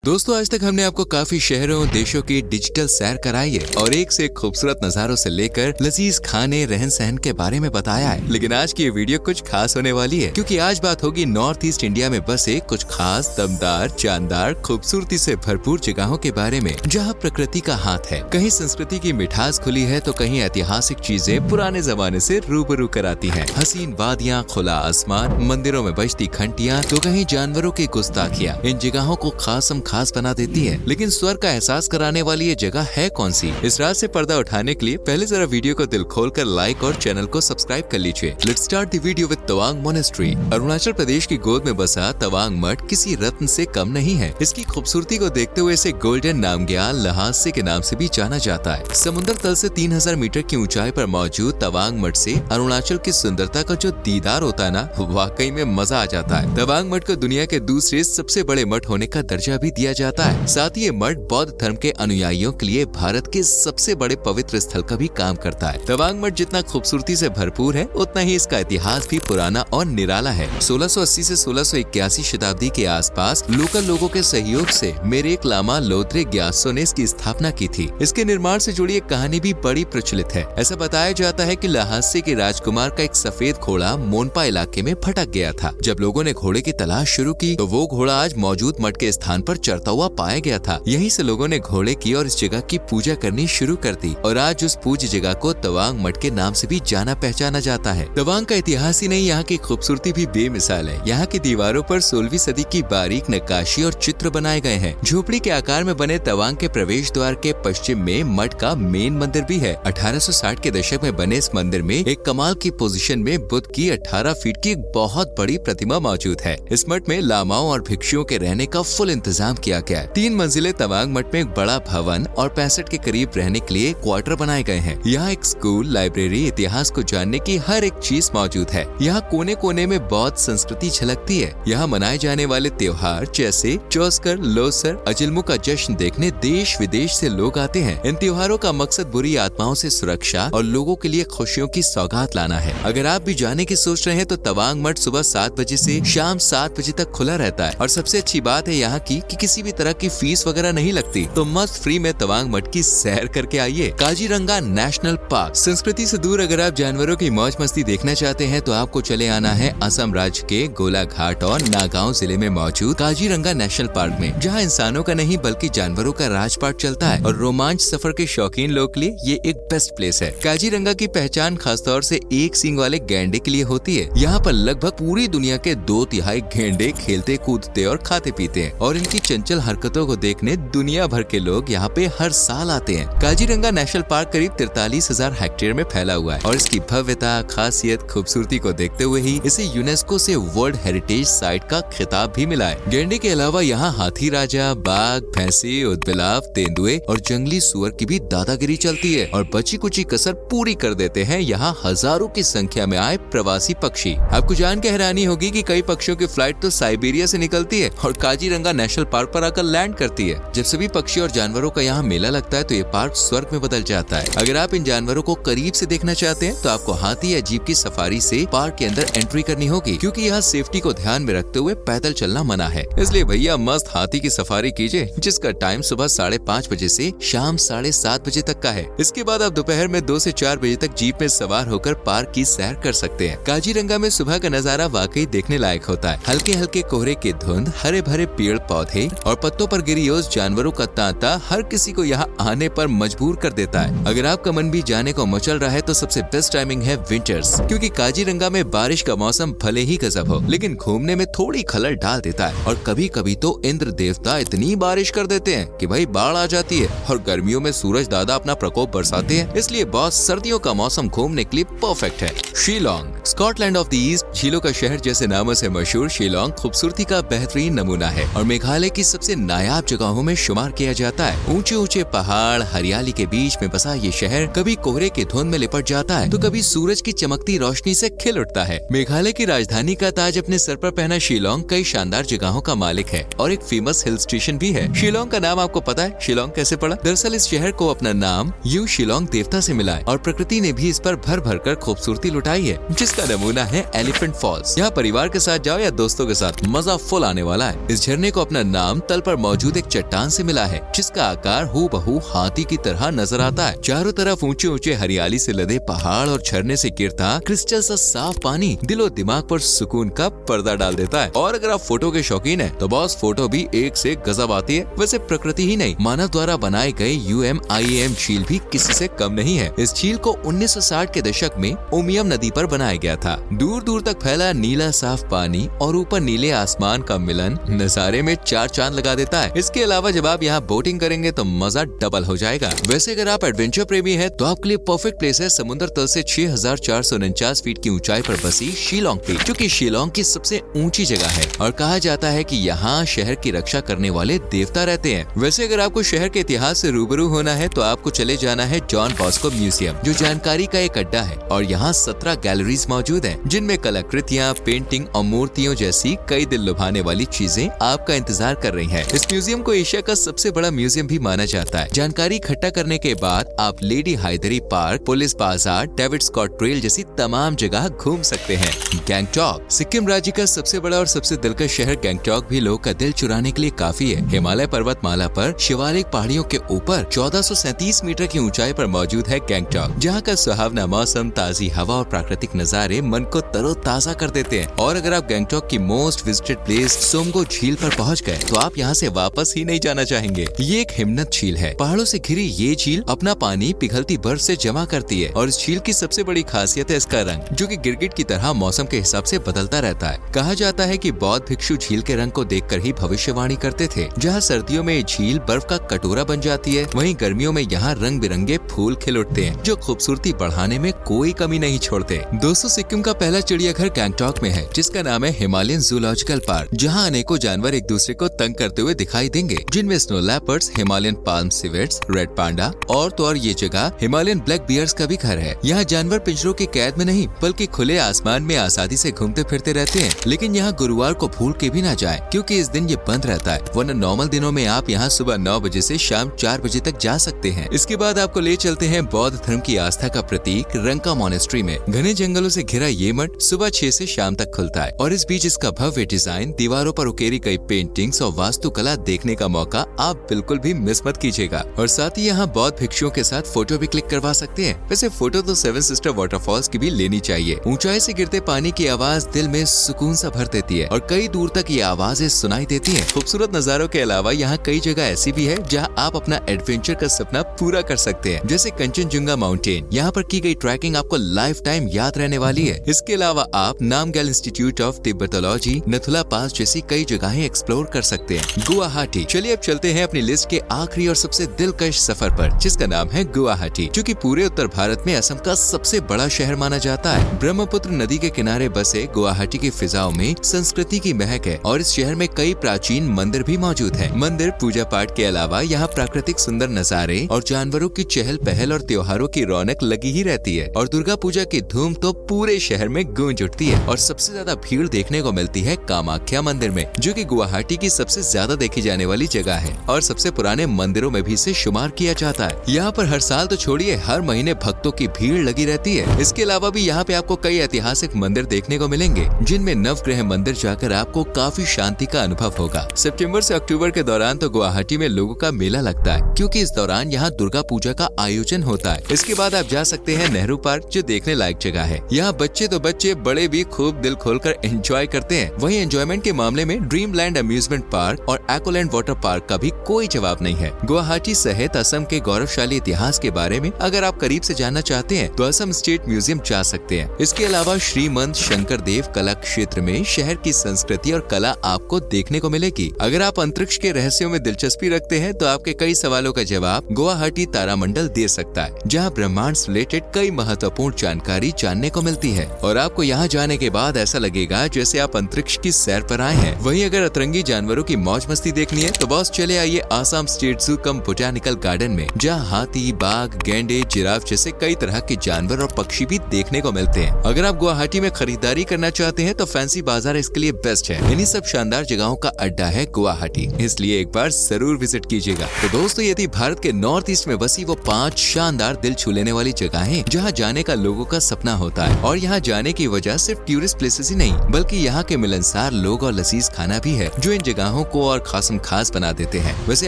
दोस्तों, आज तक हमने आपको काफी शहरों देशों की डिजिटल सैर कराई है और एक से एक खूबसूरत नज़ारों से लेकर लजीज खाने रहन सहन के बारे में बताया है। लेकिन आज की ये वीडियो कुछ खास होने वाली है, क्योंकि आज बात होगी नॉर्थ ईस्ट इंडिया में बसे कुछ खास दमदार जानदार खूबसूरती से भरपूर जगहों के बारे में, जहाँ प्रकृति का हाथ है। कहीं संस्कृति की मिठास खुली है तो कहीं ऐतिहासिक चीजें पुराने जमाने से रूबरू कराती है। हसीन वादियाँ, खुला आसमान, मंदिरों में बजती घंटियाँ, तो कहीं जानवरों की गुस्ताखियाँ इन जगहों को खास बना देती है। लेकिन स्वर्ग का एहसास कराने वाली ये जगह है कौन सी? इस रात से पर्दा उठाने के लिए पहले जरा वीडियो को दिल खोलकर लाइक और चैनल को सब्सक्राइब कर लीजिए। Let's start the video with Tawang monastery. Arunachal Pradesh की गोद में बसा तवांग मठ किसी रत्न से कम नहीं है। इसकी खूबसूरती को देखते हुए इसे गोल्डन नामग्याल लहासे के नाम से भी जाना जाता है। समुद्र तल से 3000 मीटर की ऊंचाई पर मौजूद तवांग मठ से अरुणाचल की सुंदरता का जो दीदार होता है ना, वाकई में मजा आ जाता है। तवांग मठ को दुनिया के दूसरे सबसे बड़े मठ होने का दर्जा भी दिया जाता है। साथ ही ये मठ बौद्ध धर्म के अनुयायियों के लिए भारत के सबसे बड़े पवित्र स्थल का भी काम करता है। तवांग मठ जितना खूबसूरती से भरपूर है, उतना ही इसका इतिहास भी पुराना और निराला है। 1680 से 1681 शताब्दी के आसपास लोकल लोगों के सहयोग से मेरेक लामा लोद्रे ग्यात्सो ने इसकी स्थापना की थी। इसके निर्माण से जुड़ी एक कहानी भी बड़ी प्रचलित है। ऐसा बताया जाता है कि लहासे के राजकुमार का एक सफेद घोड़ा मोनपा इलाके में भटक गया था। जब लोगों ने घोड़े की तलाश शुरू की तो वो घोड़ा आज मौजूद मठ के स्थान पर चरता हुआ पाया गया था। यहीं से लोगों ने घोड़े की और इस जगह की पूजा करनी शुरू कर दी और आज उस पूज्य जगह को तवांग मठ के नाम से भी जाना पहचाना जाता है। तवांग का इतिहास ही नहीं, यहाँ की खूबसूरती भी बेमिसाल है। यहाँ की दीवारों पर 16वीं सदी की बारीक नक्काशी और चित्र बनाए गए हैं। झोपड़ी के आकार में बने तवांग के प्रवेश द्वार के पश्चिम में मठ का मेन मंदिर भी है। 1860 के दशक में बने इस मंदिर में एक कमाल की पोजीशन में बुद्ध की 18 फीट की एक बहुत बड़ी प्रतिमा मौजूद है। इस मठ में लामाओं और भिक्षुओं के रहने का फुल इंतजाम किया गया है। 3 मंजिले तवांग मठ में एक बड़ा भवन और 65 के करीब रहने के लिए क्वार्टर बनाए गए हैं। यहाँ एक स्कूल, लाइब्रेरी, इतिहास को जानने की हर एक चीज मौजूद है। यहाँ कोने कोने में बौद्ध संस्कृति झलकती है। यहाँ मनाए जाने वाले त्योहार जैसे चौस्कर, लोसर, अजिलमु का जश्न देखने देश विदेश से लोग आते हैं। इन त्योहारों का मकसद बुरी आत्माओं से सुरक्षा और लोगों के लिए खुशियों की सौगात लाना है। अगर आप भी जाने की सोच रहे हैं तो तवांग मठ सुबह 7 बजे से शाम 7 बजे तक खुला रहता है। और सबसे अच्छी बात है यहाँ की कि किसी भी तरह की फीस वगैरह नहीं लगती, तो मस्त फ्री में तवांग मठ की सैर करके आइए। Kaziranga national park. संस्कृति से दूर अगर आप जानवरों की मौज मस्ती देखना चाहते हैं तो आपको चले आना है असम राज्य के गोलाघाट और नागांव जिले में मौजूद काजीरंगा नेशनल पार्क में, जहां इंसानों का नहीं बल्कि जानवरों का राजपाट चलता है। और रोमांच सफर के शौकीन लोग के लिए ये एक बेस्ट प्लेस है। काजीरंगा की पहचान खासतौर से एक सींग वाले गैंडे के लिए होती है। यहाँ पर लगभग पूरी दुनिया के 2/3 गैंडे खेलते कूदते और खाते पीते हैं और इनकी चंचल हरकतों को देखने दुनिया भर के लोग यहाँ पे हर साल आते हैं। काजीरंगा नेशनल पार्क करीब 43,000 हेक्टेयर में फैला हुआ है और इसकी भव्यता, खासियत, खूबसूरती को देखते हुए ही इसे यूनेस्को से वर्ल्ड हेरिटेज साइट का खिताब भी मिला है। गैंडे के अलावा यहाँ हाथी राजा, बाघ, भैंसे, उदबिलाव, तेंदुए और जंगली सुअर की भी दादागिरी चलती है और बची कुची कसर पूरी कर देते हैं यहाँ हजारों की संख्या में आए प्रवासी पक्षी। आपको जान के हैरानी होगी कि कई पक्षियों की फ्लाइट तो साइबेरिया से निकलती है और काजीरंगा नेशनल पार्क पर आकर लैंड करती है। जब सभी पक्षी और जानवरों का यहाँ मेला लगता है तो ये पार्क स्वर्ग में बदल जाता है। अगर आप इन जानवरों को करीब से देखना चाहते हैं तो आपको हाथी या जीप की सफारी से पार्क के अंदर एंट्री करनी होगी, क्योंकि यहाँ सेफ्टी को ध्यान में रखते हुए पैदल चलना मना है। इसलिए भैया मस्त हाथी की सफारी कीजिए, जिसका टाइम सुबह 5:30 बजे से शाम 7:30 बजे तक का है। इसके बाद आप दोपहर में 2 से 4 बजे तक जीप में सवार होकर पार्क की सैर कर सकते हैं। काजीरंगा में सुबह का नजारा वाकई देखने लायक होता है। हल्के हल्के कोहरे की धुंध, हरे भरे पेड़ पौधे और पत्तों पर गिरी ओस जानवरों का तांता हर किसी को यहाँ आने पर मजबूर कर देता है। अगर आपका मन भी जाने को मचल रहा है तो सबसे बेस्ट टाइमिंग है विंटर्स, क्योंकि काजीरंगा में बारिश का मौसम भले ही गजब हो, लेकिन घूमने में थोड़ी खलल डाल देता है। और कभी कभी तो इंद्र देवता इतनी बारिश कर देते हैं कि भाई बाढ़ आ जाती है और गर्मियों में सूरज दादा अपना प्रकोप बरसाते हैं। इसलिए बॉस, सर्दियों का मौसम घूमने के लिए परफेक्ट है। Shillong, Scotland of the east, झीलों का शहर जैसे नामों से मशहूर शिलोंग खूबसूरती का बेहतरीन नमूना है और मेघालय की सबसे नायाब जगहों में शुमार किया जाता है। ऊंचे ऊंचे पहाड़, हरियाली के बीच में बसा ये शहर कभी कोहरे की धुंध में लिपट जाता है तो कभी सूरज की चमकती रोशनी से खिल उठता है। मेघालय की राजधानी का ताज अपने सर पर पहना शिलोंग कई शानदार जगहों का मालिक है और एक फेमस हिल स्टेशन भी है। शिलोंग का नाम आपको पता है शिलोंग कैसे पड़ा? दरअसल इस शहर को अपना नाम यू शिलोंग देवता से मिला है और प्रकृति ने भी इस पर भर भर कर खूबसूरती लुटाई है, जिसका नमूना है एलिफेंट फॉल्स। यहाँ परिवार के साथ जाओ या दोस्तों के साथ, मजा फुल आने वाला है। इस झरने को अपना नाम नाम तल पर मौजूद एक चट्टान से मिला है, जिसका आकार हूबहू हाथी की तरह नजर आता है। चारों तरफ ऊंचे ऊंचे हरियाली से लदे पहाड़ और झरने से गिरता क्रिस्टल सा साफ पानी दिलो दिमाग पर सुकून का पर्दा डाल देता है। और अगर आप फोटो के शौकीन हैं, तो बॉस फोटो भी एक से गजब आती है। वैसे प्रकृति ही नहीं, मानव द्वारा बनाए गए UMIAM झील भी किसी से कम नहीं है। इस झील को 1960 के दशक में उमियम नदी पर बनाया गया था। दूर दूर तक फैला नीला साफ पानी और ऊपर नीले आसमान का मिलन नजारे में चार चांद लगा देता है। इसके अलावा जब आप यहाँ बोटिंग करेंगे तो मजा डबल हो जाएगा। वैसे अगर आप एडवेंचर प्रेमी हैं, तो आपके लिए परफेक्ट प्लेस है समुद्र तल से 6449 फीट की ऊंचाई पर बसी शिलोंग पीक, जो कि शिलोंग की सबसे ऊंची जगह है। और कहा जाता है कि यहाँ शहर की रक्षा करने वाले देवता रहते हैं। वैसे अगर आपको शहर के इतिहास से रूबरू होना है, तो आपको चले जाना है जॉन बॉस्को म्यूजियम, जो जानकारी का एक अड्डा है। और यहाँ 17 गैलरीज मौजूद हैं, जिनमें कलाकृतियाँ, पेंटिंग और मूर्तियों जैसी कई दिल लुभाने वाली चीजें आपका इंतजार कर रही हैं। इस म्यूजियम को एशिया का सबसे बड़ा म्यूजियम भी माना जाता है। जानकारी इकट्ठा करने के बाद आप लेडी हायदरी पार्क, पुलिस बाजार, डेविड स्कॉट ट्रेल जैसी तमाम जगह घूम सकते हैं। गैंगटॉक सिक्किम राज्य का सबसे बड़ा और सबसे दिलकश शहर गैंगटॉक भी लोगों का दिल चुराने के लिए काफी है। हिमालय पर्वतमाला पर शिवालिक पहाड़ियों के ऊपर 1437 मीटर की ऊंचाई पर मौजूद है गैंगटॉक, जहाँ का सुहावना मौसम, ताजी हवा और प्राकृतिक नजारे मन को तरोताजा कर देते हैं। और अगर आप गैंगटॉक की मोस्ट विजिटेड प्लेस सोमगो झील पर पहुँच गए, तो आप यहाँ से वापस ही नहीं जाना चाहेंगे। ये एक हिमनद झील है। पहाड़ों से घिरी ये झील अपना पानी पिघलती बर्फ से जमा करती है। और इस झील की सबसे बड़ी खासियत है इसका रंग, जो कि गिरगिट की तरह मौसम के हिसाब से बदलता रहता है। कहा जाता है कि बौद्ध भिक्षु झील के रंग को देखकर ही भविष्यवाणी करते थे। जहाँ सर्दियों में झील बर्फ का कटोरा बन जाती है, वहीं गर्मियों में यहाँ रंग बिरंगे फूल खिल उठते हैं, जो खूबसूरती बढ़ाने में कोई कमी नहीं छोड़ते। दोस्तों, सिक्किम का पहला चिड़ियाघर गैंगटॉक में है, जिसका नाम है हिमालयन जूलॉजिकल पार्क, जहाँ अनेकों जानवर एक दूसरे को तंग करते हुए दिखाई देंगे, जिनमें snow leopards, Himalayan palm civets, red panda और तो और ये जगह हिमालयन ब्लैक बियर्स का भी घर है। यहाँ जानवर पिंजरों की कैद में नहीं, बल्कि खुले आसमान में आसानी से घूमते फिरते रहते हैं। लेकिन यहाँ गुरुवार को भूल के भी ना जाएं, क्योंकि इस दिन ये बंद रहता है। वरना नॉर्मल दिनों में आप यहाँ सुबह 9 बजे से शाम 4 बजे तक जा सकते हैं। इसके बाद आपको ले चलते हैं बौद्ध धर्म की आस्था का प्रतीक रंका मॉनेस्ट्री में। घने जंगलों से घिरा ये मठ सुबह 6 से शाम तक खुलता है। और इस बीच इसका भव्य डिजाइन, दीवारों पर उकेरी गई पेंटिंग्स और वास्तुकला देखने का मौका आप बिल्कुल भी मिस मत कीजिएगा। और साथ ही यहाँ बौद्ध भिक्षुओं के साथ फोटो भी क्लिक करवा सकते हैं। वैसे फोटो तो 7 सिस्टर वाटरफॉल्स की भी लेनी चाहिए। ऊंचाई से गिरते पानी की आवाज दिल में सुकून सा भर देती है और कई दूर तक ये आवाजें सुनाई देती हैं। खूबसूरत नजारों के अलावा यहाँ कई जगह ऐसी भी है जहाँ आप अपना एडवेंचर का सपना पूरा कर सकते हैं, जैसे कंचनजुंगा माउंटेन। यहाँ पर की गई ट्रैकिंग आपको लाइफ टाइम याद रहने वाली है। इसके अलावा आप नामग्याल इंस्टीट्यूट ऑफ तिब्बतोलॉजी, नथुला पास जैसी कई जगहें एक्सप्लोर कर सकते हैं। गुवाहाटी। चलिए अब चलते हैं अपनी लिस्ट के आखिरी और सबसे दिलकश सफर पर, जिसका नाम है गुवाहाटी, जो कि पूरे उत्तर भारत में असम का सबसे बड़ा शहर माना जाता है। ब्रह्मपुत्र नदी के किनारे बसे गुवाहाटी की फिजाओं में संस्कृति की महक है और इस शहर में कई प्राचीन मंदिर भी मौजूद हैं। मंदिर, पूजा पाठ के अलावा यहाँ प्राकृतिक सुंदर नजारे और जानवरों की चहल पहल और त्योहारों की रौनक लगी ही रहती है। और दुर्गा पूजा की धूम तो पूरे शहर में गूंज उठती है। और सबसे ज्यादा भीड़ देखने को मिलती है कामाख्या मंदिर में, जो कि गुवाहाटी की सबसे ज्यादा देखी जाने वाली जगह है और सबसे पुराने मंदिरों में भी इसे शुमार किया जाता है। यहाँ पर हर साल तो छोड़िए, हर महीने भक्तों की भीड़ लगी रहती है। इसके अलावा भी यहाँ पे आपको कई ऐतिहासिक मंदिर देखने को मिलेंगे, जिनमें नवग्रह मंदिर जाकर आपको काफी शांति का अनुभव होगा। सितंबर से अक्टूबर के दौरान तो गुवाहाटी में लोगों का मेला लगता है, क्योंकि इस दौरान यहाँ दुर्गा पूजा का आयोजन होता है। इसके बाद आप जा सकते हैं नेहरू पार्क, जो देखने लायक जगह है। यहाँ बच्चे तो बच्चे, बड़े भी खूब दिल खोलकर एंजॉय करते हैं। वहीं एंजॉयमेंट के मामले में ड्रीम लैंड अम्यूजमेंट पार्क और एक्वालैंड वाटर पार्क का भी कोई जवाब नहीं है। गुवाहाटी सहित असम के गौरवशाली इतिहास के बारे में अगर आप करीब से जानना चाहते हैं, तो असम स्टेट म्यूजियम जा सकते हैं। इसके अलावा श्रीमंत शंकर देव कला क्षेत्र में शहर की संस्कृति और कला आपको देखने को मिलेगी। अगर आप अंतरिक्ष के रहस्यों में दिलचस्पी रखते हैं, तो आपके कई सवालों का जवाब गुवाहाटी तारामंडल दे सकता है, जहां ब्रह्मांड से रिलेटेड कई महत्वपूर्ण जानकारी जानने को मिलती है। और आपको यहाँ जाने के बाद ऐसा लगेगा जैसे आप अंतरिक्ष की सैर पर आए हैं। वहीं अगर अतरंगी जानवरों की मौज मस्ती देखनी है, तो बस चले आइए आसाम स्टेट जू कम बोटानिकल गार्डन में, जहाँ हाथी, बाघ, गेंडे, जिराफ जैसे कई तरह के जानवर और पक्षी भी देखने को मिलते हैं। अगर आप गुवाहाटी में खरीदारी करना चाहते हैं, तो फैंसी बाजार इसके लिए बेस्ट है। इन्हीं सब शानदार जगहों का अड्डा है गुवाहाटी, इसलिए एक बार जरूर विजिट कीजिएगा। तो दोस्तों, ये थी भारत के नॉर्थ ईस्ट में बसी वो 5 शानदार दिल छू लेने वाली जगहें, जहाँ जाने का लोगों का सपना होता है। और यहाँ जाने की वजह वजह सिर्फ टूरिस्ट प्लेसेस ही नहीं बल्कि यहाँ के मिलनसार लोग और लजीज खाना भी है जो इन जगहों को और खास बना देते हैं। वैसे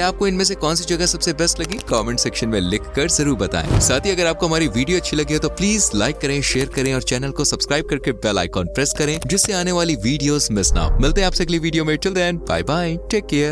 आपको इनमें से कौन सी जगह सबसे बेस्ट लगी कमेंट सेक्शन में लिख कर जरूर बताएं। साथ ही अगर आपको हमारी वीडियो अच्छी लगी हो तो प्लीज लाइक करें, शेयर करें और चैनल को सब्सक्राइब करके बेल आइकॉन प्रेस करें जिससे आने वाली वीडियोस मिस ना हो। मिलते हैं आपसे अगली वीडियो में। Till then bye bye, take care.